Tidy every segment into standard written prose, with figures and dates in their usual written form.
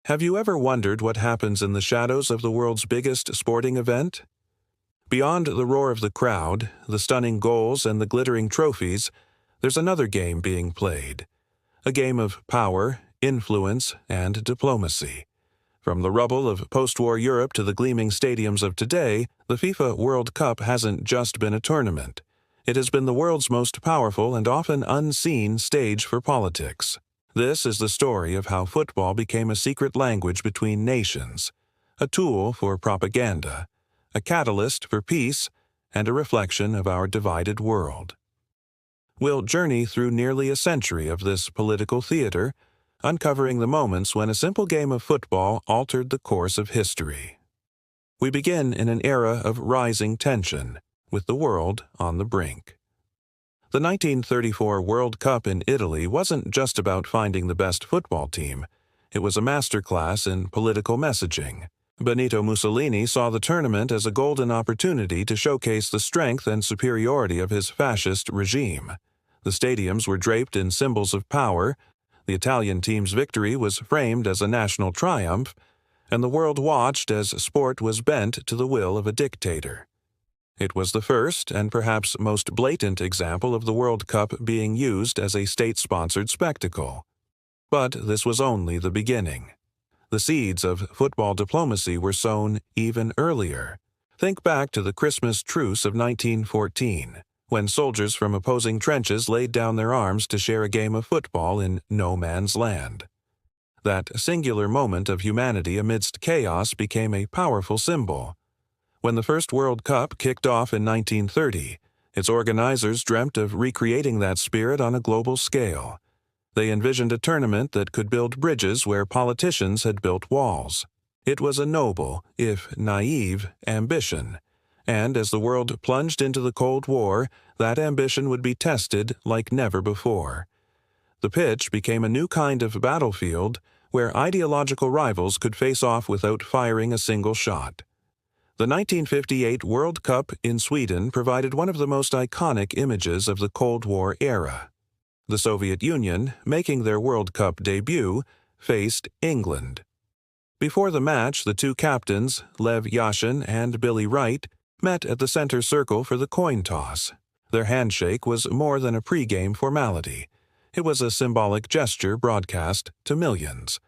Have you ever wondered what happens in the shadows of the world's biggest sporting event? Beyond the roar of the crowd, the stunning goals, and the glittering trophies, there's another game being played. A game of power, influence, and diplomacy. From the rubble of post-war Europe to the gleaming stadiums of today, the FIFA World Cup hasn't just been a tournament. It has been the world's most powerful and often unseen stage for politics. This is the story of how football became a secret language between nations, a tool for propaganda, a catalyst for peace, and a reflection of our divided world. We'll journey through nearly a century of this political theater, uncovering the moments when a simple game of football altered the course of history. We begin in an era of rising tension, with the world on the brink. The 1934 World Cup in Italy wasn't just about finding the best football team. It was a masterclass in political messaging. Benito Mussolini saw the tournament as a golden opportunity to showcase the strength and superiority of his fascist regime. The stadiums were draped in symbols of power, the Italian team's victory was framed as a national triumph, and the world watched as sport was bent to the will of a dictator. It was the first and perhaps most blatant example of the World Cup being used as a state-sponsored spectacle. But this was only the beginning. The seeds of football diplomacy were sown even earlier. Think back to the Christmas truce of 1914, when soldiers from opposing trenches laid down their arms to share a game of football in no man's land. That singular moment of humanity amidst chaos became a powerful symbol. When the first World Cup kicked off in 1930, its organizers dreamt of recreating that spirit on a global scale. They envisioned a tournament that could build bridges where politicians had built walls. It was a noble, if naive, ambition, and as the world plunged into the Cold War, that ambition would be tested like never before. The pitch became a new kind of battlefield where ideological rivals could face off without firing a single shot. The 1958 World Cup in Sweden provided one of the most iconic images of the Cold War era. The Soviet Union, making their World Cup debut, faced England. Before the match, the two captains, Lev Yashin and Billy Wright, met at the center circle for the coin toss. Their handshake was more than a pre-game formality. It was a symbolic gesture broadcast to millions.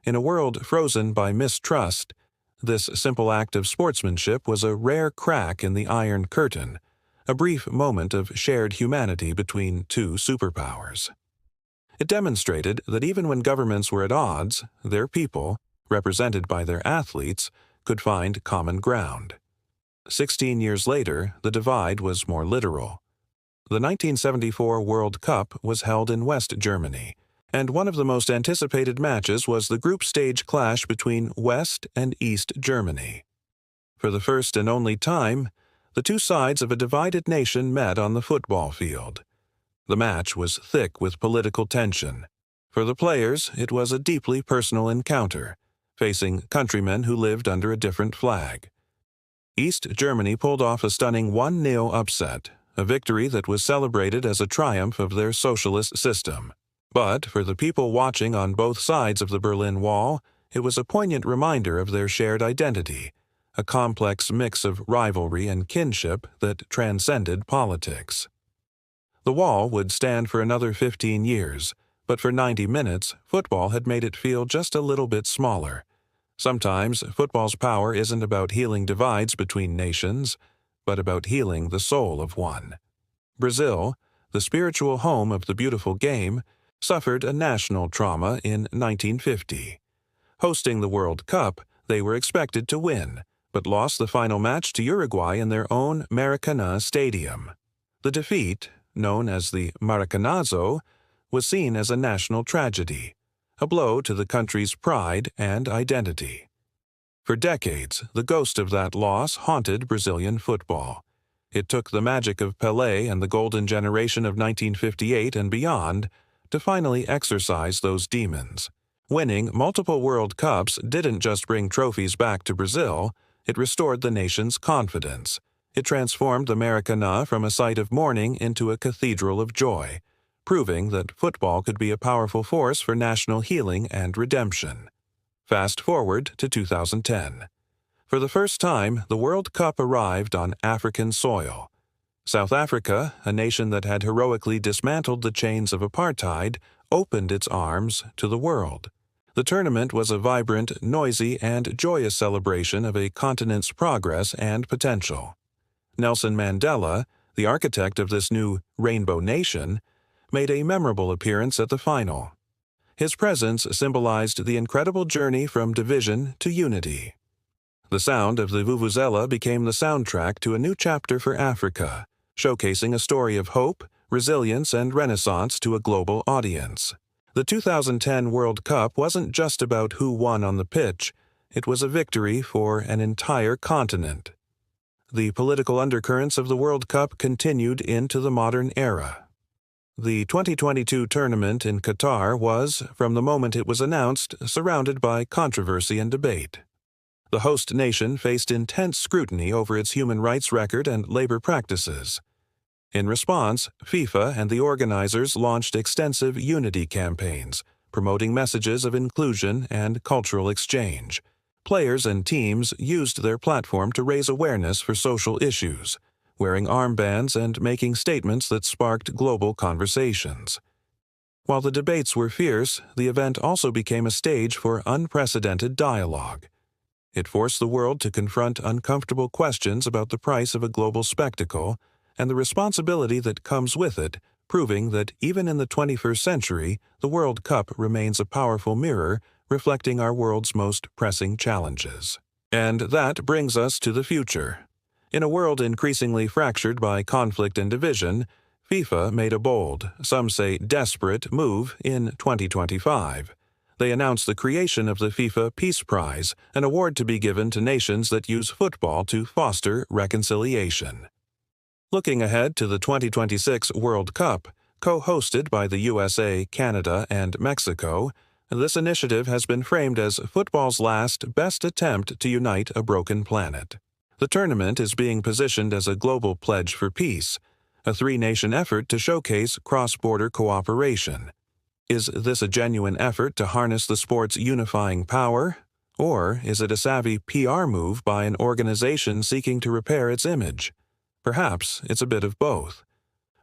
In a world frozen by mistrust, this simple act of sportsmanship was a rare crack in the Iron Curtain, a brief moment of shared humanity between two superpowers. It demonstrated that even when governments were at odds, their people, represented by their athletes, could find common ground. 16 years later, the divide was more literal. The 1974 World Cup was held in West Germany, and one of the most anticipated matches was the group stage clash between West and East Germany. For the first and only time, the two sides of a divided nation met on the football field. The match was thick with political tension. For the players, it was a deeply personal encounter, facing countrymen who lived under a different flag. East Germany pulled off a stunning 1-0 upset, a victory that was celebrated as a triumph of their socialist system. But for the people watching on both sides of the Berlin Wall, it was a poignant reminder of their shared identity, a complex mix of rivalry and kinship that transcended politics. The wall would stand for another 15 years, but for 90 minutes, football had made it feel just a little bit smaller. Sometimes, football's power isn't about healing divides between nations, but about healing the soul of one. Brazil, the spiritual home of the beautiful game, suffered a national trauma in 1950. Hosting the World Cup, they were expected to win, but lost the final match to Uruguay in their own Maracanã stadium. The defeat, known as the Maracanazo, was seen as a national tragedy, a blow to the country's pride and identity. For decades, the ghost of that loss haunted Brazilian football. It took the magic of Pelé and the golden generation of 1958 and beyond to finally exorcise those demons. Winning multiple World Cups didn't just bring trophies back to Brazil, it restored the nation's confidence. It transformed the Maracanã from a site of mourning into a cathedral of joy, proving that football could be a powerful force for national healing and redemption. Fast forward to 2010. For the first time, the World Cup arrived on African soil. South Africa, a nation that had heroically dismantled the chains of apartheid, opened its arms to the world. The tournament was a vibrant, noisy, and joyous celebration of a continent's progress and potential. Nelson Mandela, the architect of this new rainbow nation, made a memorable appearance at the final. His presence symbolized the incredible journey from division to unity. The sound of the vuvuzela became the soundtrack to a new chapter for Africa, showcasing a story of hope, resilience, and renaissance to a global audience. The 2010 World Cup wasn't just about who won on the pitch, it was a victory for an entire continent. The political undercurrents of the World Cup continued into the modern era. The 2022 tournament in Qatar was, from the moment it was announced, surrounded by controversy and debate. The host nation faced intense scrutiny over its human rights record and labor practices. In response, FIFA and the organizers launched extensive unity campaigns, promoting messages of inclusion and cultural exchange. Players and teams used their platform to raise awareness for social issues, wearing armbands and making statements that sparked global conversations. While the debates were fierce, the event also became a stage for unprecedented dialogue. It forced the world to confront uncomfortable questions about the price of a global spectacle and the responsibility that comes with it, proving that even in the 21st century, the World Cup remains a powerful mirror reflecting our world's most pressing challenges. And that brings us to the future. In a world increasingly fractured by conflict and division, FIFA made a bold, some say desperate, move in 2025. They announced the creation of the FIFA Peace Prize, an award to be given to nations that use football to foster reconciliation. Looking ahead to the 2026 World Cup, co-hosted by the USA, Canada, and Mexico, this initiative has been framed as football's last best attempt to unite a broken planet. The tournament is being positioned as a global pledge for peace, a three-nation effort to showcase cross-border cooperation. Is this a genuine effort to harness the sport's unifying power? Or is it a savvy PR move by an organization seeking to repair its image? Perhaps it's a bit of both.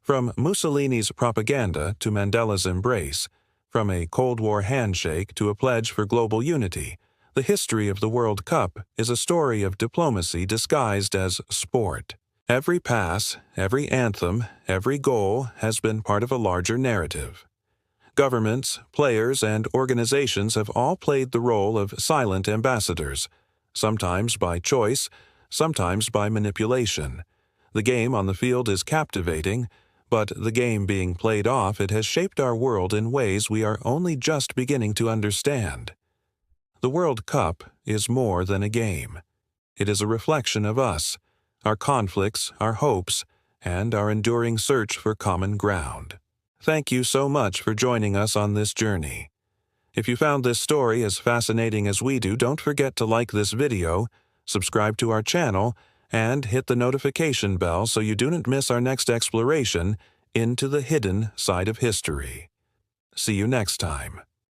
From Mussolini's propaganda to Mandela's embrace, from a Cold War handshake to a pledge for global unity, the history of the World Cup is a story of diplomacy disguised as sport. Every pass, every anthem, every goal has been part of a larger narrative. Governments, players, and organizations have all played the role of silent ambassadors, sometimes by choice, sometimes by manipulation. The game on the field is captivating, but the game being played off, it has shaped our world in ways we are only just beginning to understand. The World Cup is more than a game. It is a reflection of us, our conflicts, our hopes, and our enduring search for common ground. Thank you so much for joining us on this journey. If you found this story as fascinating as we do, don't forget to like this video, subscribe to our channel, and hit the notification bell so you don't miss our next exploration into the hidden side of history. See you next time.